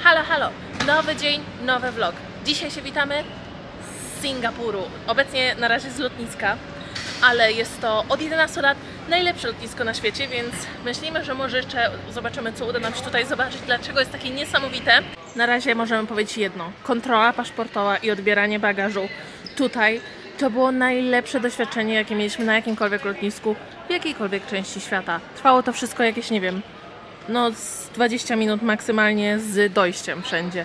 Halo, halo! Nowy dzień, nowy vlog. Dzisiaj się witamy z Singapuru. Obecnie na razie z lotniska, ale jest to od 11 lat najlepsze lotnisko na świecie, więc myślimy, że może jeszcze zobaczymy, co uda nam się tutaj zobaczyć, dlaczego jest takie niesamowite. Na razie możemy powiedzieć jedno. Kontrola paszportowa i odbieranie bagażu tutaj to było najlepsze doświadczenie, jakie mieliśmy na jakimkolwiek lotnisku w jakiejkolwiek części świata. Trwało to wszystko jakieś, nie wiem, no z 20 minut maksymalnie z dojściem wszędzie.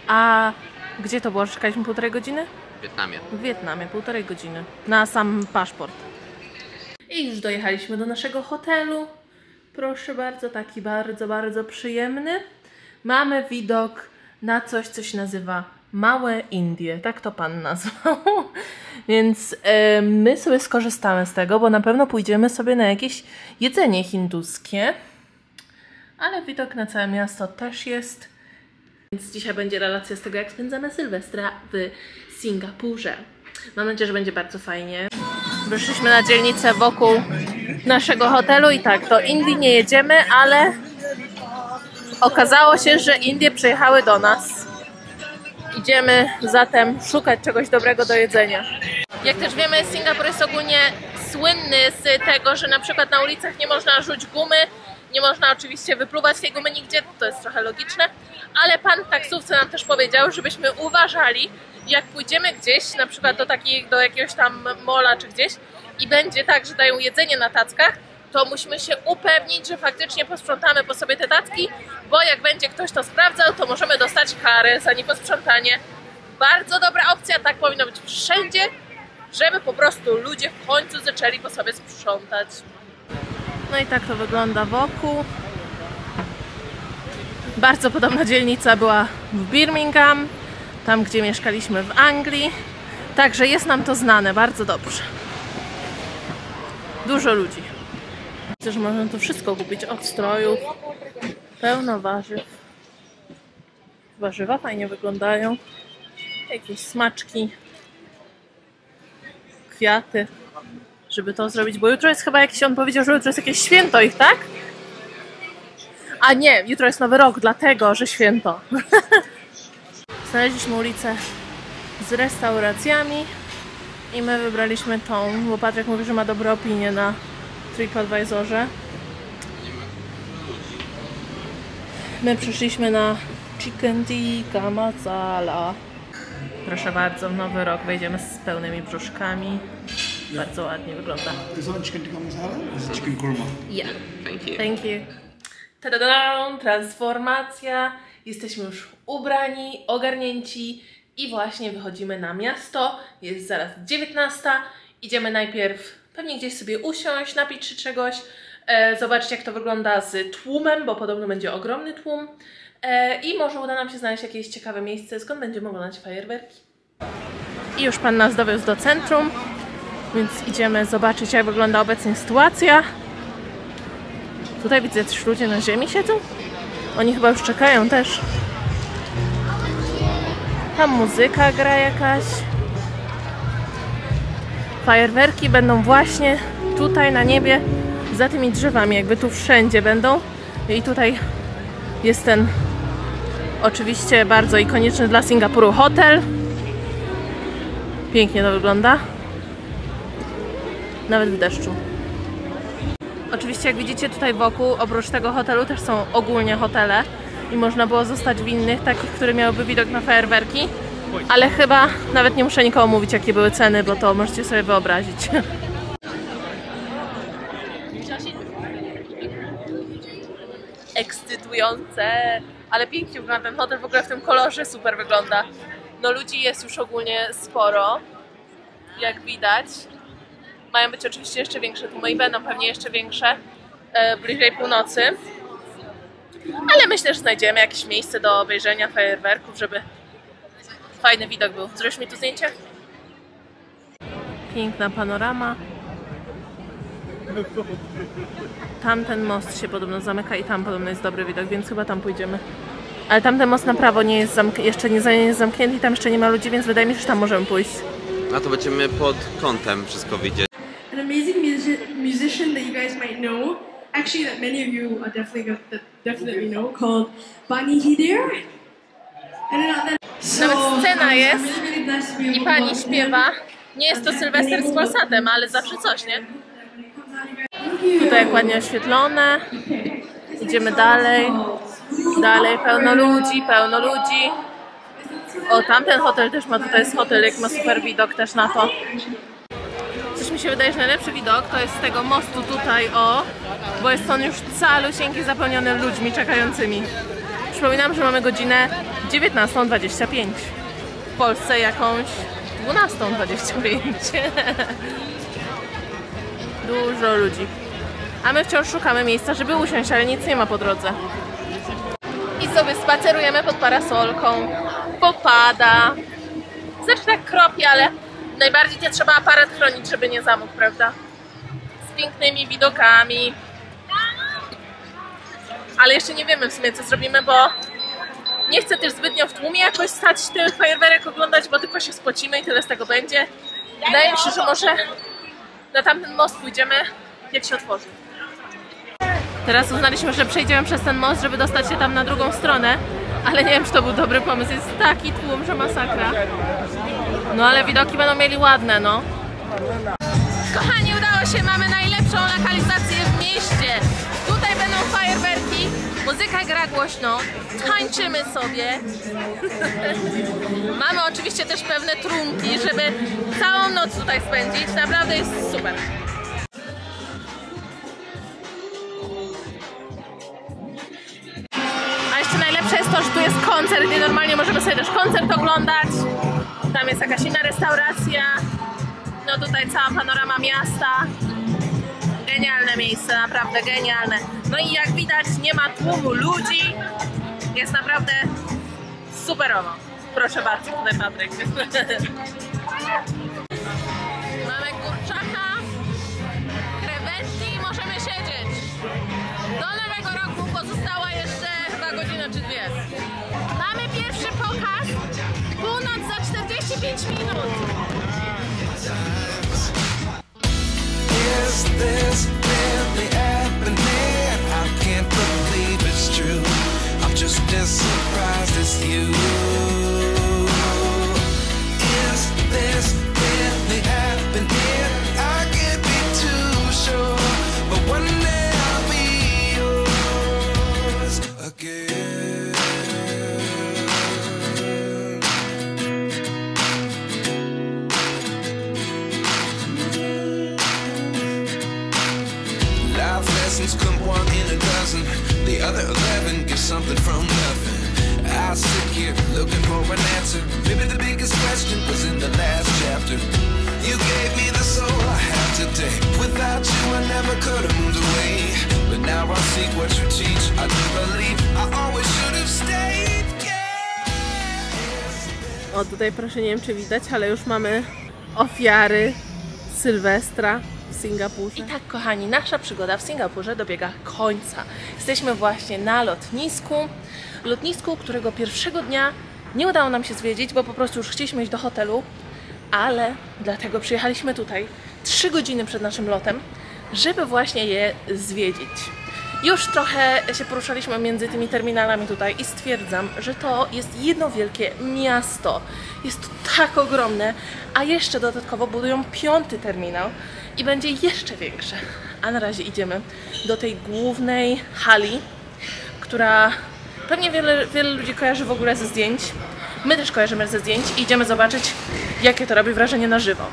A gdzie to było? Czekaliśmy półtorej godziny? W Wietnamie. W Wietnamie, półtorej godziny. Na sam paszport. I już dojechaliśmy do naszego hotelu. Proszę bardzo, taki bardzo przyjemny. Mamy widok na coś, co się nazywa Małe Indie. Tak to pan nazwał. Więc my sobie skorzystamy z tego, bo na pewno pójdziemy sobie na jakieś jedzenie hinduskie. Ale widok na całe miasto też jest. Więc dzisiaj będzie relacja z tego, jak spędzamy Sylwestra w Singapurze. Mam nadzieję, że będzie bardzo fajnie. Wyszliśmy na dzielnicę wokół naszego hotelu i tak, do Indii nie jedziemy, ale okazało się, że Indie przyjechały do nas. Idziemy zatem szukać czegoś dobrego do jedzenia. Jak też wiemy, Singapur jest ogólnie słynny z tego, że na przykład na ulicach nie można rzucić gumy. Nie można oczywiście wypluwać tej gumy nigdzie, to jest trochę logiczne, ale pan w taksówce nam też powiedział, żebyśmy uważali, jak pójdziemy gdzieś, na przykład do jakiegoś tam mola czy gdzieś i będzie tak, że dają jedzenie na tackach, to musimy się upewnić, że faktycznie posprzątamy po sobie te tacki, bo jak będzie ktoś to sprawdzał, to możemy dostać karę za nieposprzątanie. Bardzo dobra opcja, tak powinno być wszędzie, żeby po prostu ludzie w końcu zaczęli po sobie sprzątać. No i tak to wygląda wokół. Bardzo podobna dzielnica była w Birmingham, tam gdzie mieszkaliśmy w Anglii. Także jest nam to znane bardzo dobrze. Dużo ludzi. Myślę, że można tu wszystko kupić, od strojów, pełno warzyw. Warzywa fajnie wyglądają. Jakieś smaczki, kwiaty. Żeby to zrobić, bo jutro jest chyba jakiś, on powiedział, że jutro jest jakieś święto ich, tak? A nie, jutro jest Nowy Rok, dlatego, że święto. Znaleźliśmy ulicę z restauracjami i my wybraliśmy tą, bo Patryk mówi, że ma dobre opinie na TripAdvisorze. My przyszliśmy na Chicken Tikka Masala. Proszę bardzo, w Nowy Rok wejdziemy z pełnymi brzuszkami. Bardzo ładnie wygląda. This one chicken tikka masala? This is chicken korma. Yeah. Thank you. Thank you. Ta-da-da! Transformacja. Jesteśmy już ubrani, ogarnięci i właśnie wychodzimy na miasto. Jest zaraz 19. Idziemy najpierw pewnie gdzieś sobie usiąść, napić się czegoś, zobaczyć, jak to wygląda z tłumem, bo podobno będzie ogromny tłum. I może uda nam się znaleźć jakieś ciekawe miejsce, skąd będziemy oglądać fajerwerki. I już pan nas dowiózł do centrum. Więc idziemy zobaczyć, jak wygląda obecnie sytuacja. Tutaj widzę, też ludzie na ziemi siedzą. Oni chyba już czekają też. Tam muzyka gra jakaś. Fajerwerki będą właśnie tutaj na niebie, za tymi drzewami, jakby tu wszędzie będą. I tutaj jest ten oczywiście bardzo ikoniczny dla Singapuru hotel. Pięknie to wygląda. Nawet w deszczu. Oczywiście, jak widzicie tutaj wokół, oprócz tego hotelu też są ogólnie hotele i można było zostać w innych, takich, które miałyby widok na fajerwerki, ale chyba nawet nie muszę nikomu mówić, jakie były ceny, bo to możecie sobie wyobrazić. Ekscytujące, ale pięknie wygląda ten hotel, w ogóle w tym kolorze super wygląda. No ludzi jest już ogólnie sporo, jak widać. Mają być oczywiście jeszcze większe tłumy i będą pewnie jeszcze większe bliżej północy. Ale myślę, że znajdziemy jakieś miejsce do obejrzenia fajerwerków, żeby fajny widok był. Zrobisz mi tu zdjęcie? Piękna panorama. Tamten most się podobno zamyka i tam podobno jest dobry widok, więc chyba tam pójdziemy. Ale tamten most na prawo nie jest jeszcze nie jest zamknięty i tam jeszcze nie ma ludzi, więc wydaje mi się, że tam możemy pójść. A to będziemy pod kątem wszystko widzieć. An amazing musician that you guys might know, actually that many of you are definitely know, called Bani Hidir. Nawet scena jest i pani śpiewa. Nie jest to Sylwester z Polsatem, ale zawsze coś, nie? Tutaj jak ładnie oświetlone. Idziemy dalej. Dalej pełno ludzi, pełno ludzi. O, tamten hotel też ma, tutaj jest hotelik, ma super widok też na to. Coś mi się wydaje, że najlepszy widok to jest z tego mostu tutaj, o, bo jest on już calusieńki zapełniony ludźmi czekającymi. Przypominam, że mamy godzinę 19:25. W Polsce jakąś 12:25. Dużo ludzi. A my wciąż szukamy miejsca, żeby usiąść, ale nic nie ma po drodze. I sobie spacerujemy pod parasolką. Popada. Znaczy tak kropi, ale najbardziej nie trzeba aparat chronić, żeby nie zamógł, prawda? Z pięknymi widokami. Ale jeszcze nie wiemy w sumie, co zrobimy, bo nie chcę też zbytnio w tłumie jakoś stać tych fajerwerek oglądać, bo tylko się spocimy i tyle z tego będzie. Wydaje mi się, że może na tamten most pójdziemy, jak się otworzy. Teraz uznaliśmy, że przejdziemy przez ten most, żeby dostać się tam na drugą stronę, ale nie wiem, czy to był dobry pomysł. Jest taki tłum, że masakra. No ale widoki będą mieli ładne, no. Kochani, udało się, mamy najlepszą lokalizację w mieście. Tutaj będą fajerwerki, muzyka gra głośno, tańczymy sobie. Mamy oczywiście też pewne trunki, żeby całą noc tutaj spędzić. Naprawdę jest super. A jeszcze najlepsze jest to, że tu jest koncert, gdzie normalnie możemy sobie też koncert oglądać. Tam jest jakaś inna restauracja. No tutaj cała panorama miasta. Genialne miejsce, naprawdę genialne. No i jak widać, nie ma tłumu ludzi. Jest naprawdę superowo. Proszę bardzo, tutaj Patryk. Mamy kurczaka, krewetki i możemy siedzieć. Do Nowego Roku pozostała jeszcze chyba godzina czy dwie. Mamy pierwszy pokaz. Północ za 45 minut. Is this really happening? I can't believe it's true. I'm just as surprised as you. Is this really happening? I can't be too sure, but one day I'll be yours again. Lessons come one in a dozen. The other 11 get something from nothing. I sit here looking for an answer. Maybe the biggest question was in the last chapter. You gave me the soul I have today. Without you I never could have moved away. But now I seek what you teach. I do believe I always should have stayed. O, tutaj proszę, nie wiem czy widać, ale już mamy ofiary Sylwestra w Singapurze. I tak, kochani, nasza przygoda w Singapurze dobiega końca. Jesteśmy właśnie na lotnisku, którego pierwszego dnia nie udało nam się zwiedzić, bo po prostu już chcieliśmy iść do hotelu, ale dlatego przyjechaliśmy tutaj 3 godziny przed naszym lotem, żeby właśnie je zwiedzić. Już trochę się poruszaliśmy między tymi terminalami tutaj i stwierdzam, że to jest jedno wielkie miasto. Jest to tak ogromne, a jeszcze dodatkowo budują 5. terminal i będzie jeszcze większe. A na razie idziemy do tej głównej hali, która pewnie wiele ludzi kojarzy w ogóle ze zdjęć. My też kojarzymy ze zdjęć i idziemy zobaczyć, jakie to robi wrażenie na żywo.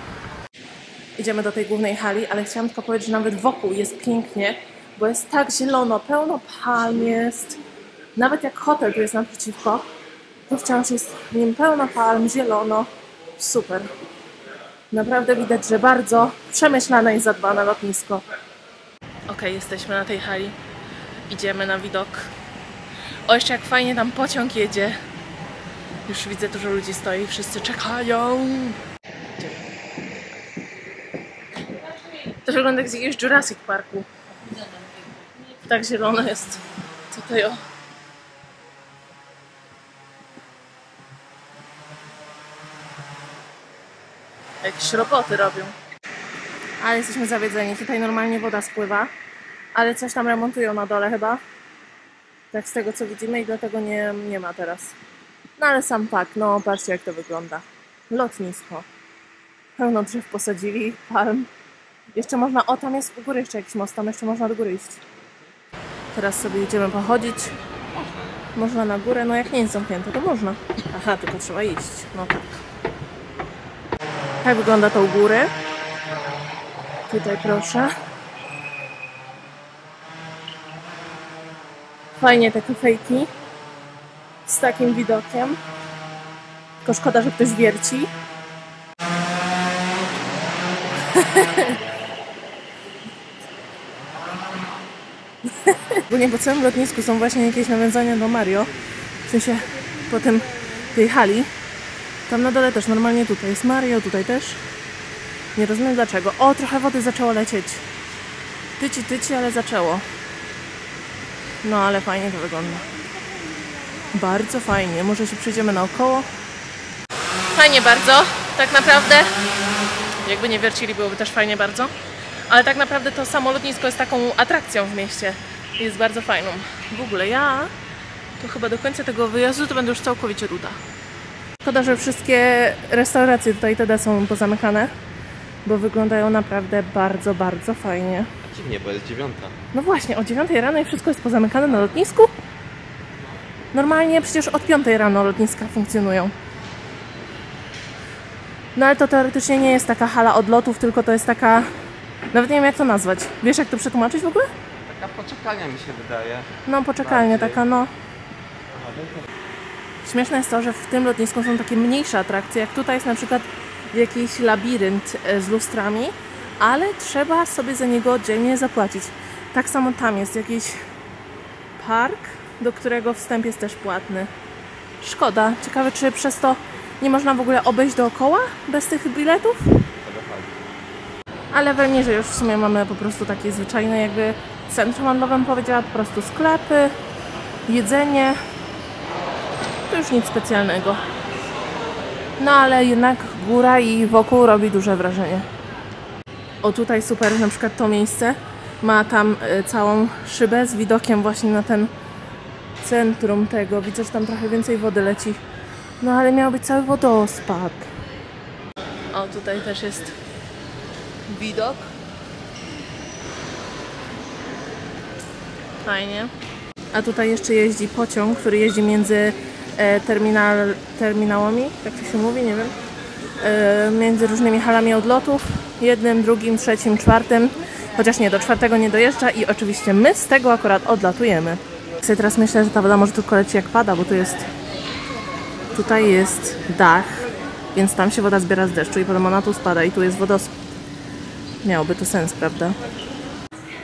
Idziemy do tej głównej hali, ale chciałam tylko powiedzieć, że nawet wokół jest pięknie, bo jest tak zielono, pełno palm jest. Nawet jak hotel tu jest naprzeciwko, to wciąż jest w nim pełno palm, zielono. Super. Naprawdę widać, że bardzo przemyślane i zadbane lotnisko. Ok, jesteśmy na tej hali. Idziemy na widok. O, jeszcze jak fajnie tam pociąg jedzie. Już widzę, dużo ludzi stoi, wszyscy czekają. To wygląda jak z jakiegoś Jurassic Parku. Tak zielono jest. Co to jo? Jakieś roboty robią. Ale jesteśmy zawiedzeni. Tutaj normalnie woda spływa. Ale coś tam remontują na dole chyba. Tak z tego co widzimy i dlatego nie ma teraz. No ale sam fakt, no patrzcie jak to wygląda. Lotnisko. Pełno drzew posadzili, palm. Jeszcze można, o tam jest u góry jeszcze jakiś most, tam jeszcze można do góry iść. Teraz sobie idziemy pochodzić. Można na górę, no jak nie jest zamknięte, to można. Aha, tylko trzeba iść, no tak. Tak wygląda to u góry. Tutaj proszę. Fajnie te kafejki. Z takim widokiem. Tylko szkoda, że ktoś wierci. Ogólnie po całym lotnisku są właśnie jakieś nawiązania do Mario. W sensie po tym tej hali. Tam na dole też, normalnie tutaj jest Mario, tutaj też. Nie rozumiem dlaczego. O, trochę wody zaczęło lecieć. Tyci, ale zaczęło. No, ale fajnie to wygląda. Bardzo fajnie. Może się przejdziemy naokoło. Fajnie bardzo. Tak naprawdę, jakby nie wiercili, byłoby też fajnie bardzo. Ale tak naprawdę to samo lotnisko jest taką atrakcją w mieście. Jest bardzo fajną. W ogóle ja to chyba do końca tego wyjazdu to będę już całkowicie ruda. Szkoda, że wszystkie restauracje tutaj wtedy są pozamykane, bo wyglądają naprawdę bardzo, bardzo fajnie. Dziwnie, bo jest 9. No właśnie, o 9 rano i wszystko jest pozamykane na lotnisku? Normalnie przecież od 5 rano lotniska funkcjonują. No ale to teoretycznie nie jest taka hala odlotów, tylko to jest taka... Nawet nie wiem jak to nazwać. Wiesz jak to przetłumaczyć w ogóle? Taka poczekalnia mi się wydaje. No poczekalnia Bardziej. taka, no. Śmieszne jest to, że w tym lotnisku są takie mniejsze atrakcje, jak tutaj jest na przykład jakiś labirynt z lustrami, ale trzeba sobie za niego oddzielnie zapłacić. Tak samo tam jest jakiś park, do którego wstęp jest też płatny. Szkoda. Ciekawe, czy przez to nie można w ogóle obejść dookoła bez tych biletów? A level niżej już w sumie mamy po prostu takie zwyczajne jakby centrum handlowe, bym powiedziała, po prostu sklepy, jedzenie. To już nic specjalnego. No ale jednak góra i wokół robi duże wrażenie. O tutaj super, na przykład to miejsce ma tam całą szybę z widokiem właśnie na ten centrum tego. Widzę, że tam trochę więcej wody leci. No ale miał być cały wodospad. O tutaj też jest widok. Fajnie. A tutaj jeszcze jeździ pociąg, który jeździ między terminałami, tak to się mówi, nie wiem. Między różnymi halami odlotów. Jednym, drugim, trzecim, czwartym. Chociaż nie, do czwartego nie dojeżdża i oczywiście my z tego akurat odlatujemy. Sobie teraz myślę, że ta woda może tylko leci jak pada, bo tu jest... Tutaj jest dach, więc tam się woda zbiera z deszczu i potem ona tu spada i tu jest wodospad. Miałoby to sens, prawda?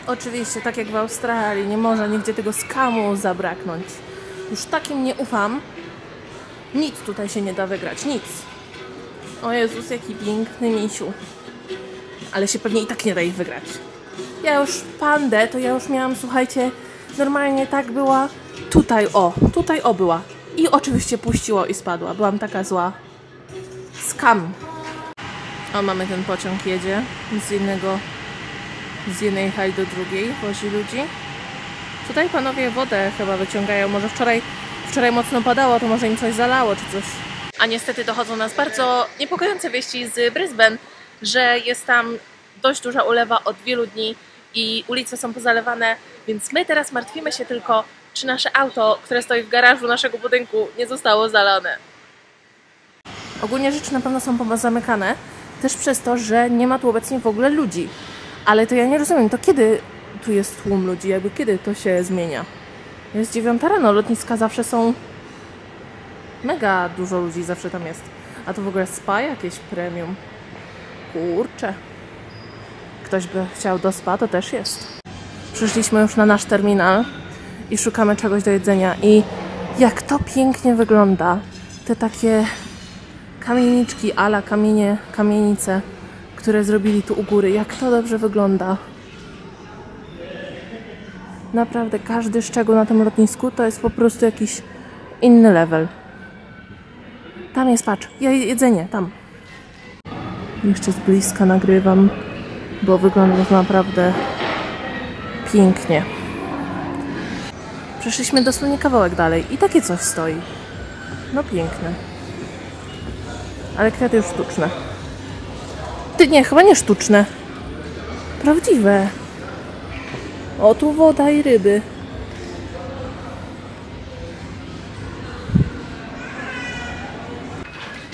Oczywiście, tak jak w Australii, nie może nigdzie tego skamu zabraknąć. Już takim nie ufam. Nic tutaj się nie da wygrać, nic. O Jezus, jaki piękny misiu. Ale się pewnie i tak nie da ich wygrać. Ja już pandę, to ja już miałam, słuchajcie, normalnie tak była. Tutaj o była. I oczywiście puściło i spadła. Byłam taka zła. Skam. O, mamy ten pociąg, jedzie z jednej hali do drugiej, wozi ludzi. Tutaj panowie wodę chyba wyciągają. Może wczoraj mocno padało, to może im coś zalało czy coś. A niestety dochodzą nas bardzo niepokojące wieści z Brisbane, że jest tam dość duża ulewa od wielu dni i ulice są pozalewane, więc my teraz martwimy się tylko, czy nasze auto, które stoi w garażu naszego budynku, nie zostało zalane. Ogólnie rzeczy na pewno są zamykane, też przez to, że nie ma tu obecnie w ogóle ludzi. Ale to ja nie rozumiem, to kiedy tu jest tłum ludzi, jakby kiedy to się zmienia? Jest 9 rano, lotniska zawsze są... Mega dużo ludzi zawsze tam jest. A to w ogóle spa jakieś premium. Kurczę. Ktoś by chciał do spa, to też jest. Przyszliśmy już na nasz terminal i szukamy czegoś do jedzenia. I jak to pięknie wygląda. Te takie kamieniczki a la kamienice, które zrobili tu u góry. Jak to dobrze wygląda. Naprawdę każdy szczegół na tym lotnisku to jest po prostu jakiś inny level. Tam jest, patrz, jedzenie, tam. Jeszcze z bliska nagrywam, bo wygląda to naprawdę pięknie. Przeszliśmy dosłownie kawałek dalej i takie coś stoi. No piękne. Ale kwiaty już sztuczne. Ty nie, chyba nie sztuczne. Prawdziwe. O, tu woda i ryby.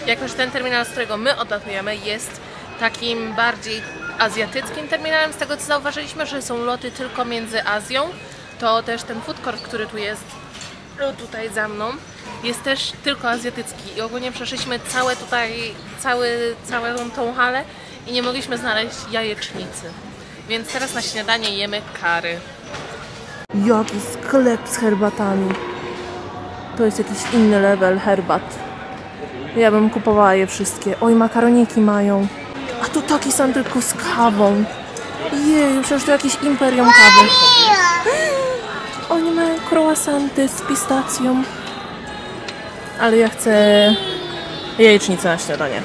Jakoś ten terminal, z którego my odlatujemy, jest takim bardziej azjatyckim terminalem. Z tego co zauważyliśmy, że są loty tylko między Azją, to też ten food court, który tu jest tutaj za mną, jest też tylko azjatycki i ogólnie przeszliśmy całą tą halę i nie mogliśmy znaleźć jajecznicy. Więc teraz na śniadanie jemy curry. Jaki sklep z herbatami. To jest jakiś inny level herbat. Ja bym kupowała je wszystkie. Oj, makaroniki mają. A tu taki sam tylko z kawą. Jej, przecież to jakieś imperium kawy. Oni mają croissanty z pistacją. Ale ja chcę jajecznicę na śniadanie.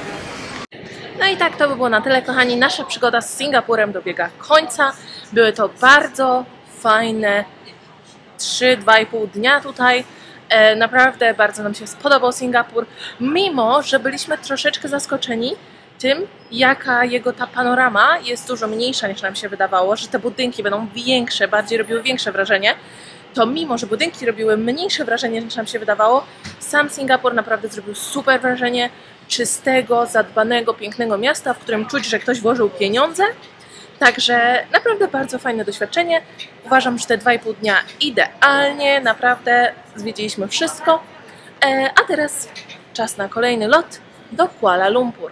No i tak to by było na tyle, kochani. Nasza przygoda z Singapurem dobiega końca. Były to bardzo fajne 2,5 dnia tutaj. Naprawdę bardzo nam się spodobał Singapur, mimo że byliśmy troszeczkę zaskoczeni tym, jaka jego ta panorama jest dużo mniejsza niż nam się wydawało, że te budynki będą większe, bardziej robiły większe wrażenie, to mimo, że budynki robiły mniejsze wrażenie niż nam się wydawało, sam Singapur naprawdę zrobił super wrażenie czystego, zadbanego, pięknego miasta, w którym czuć, że ktoś włożył pieniądze. Także naprawdę bardzo fajne doświadczenie. Uważam, że te 2,5 dnia idealnie, naprawdę zwiedziliśmy wszystko. A teraz czas na kolejny lot do Kuala Lumpur.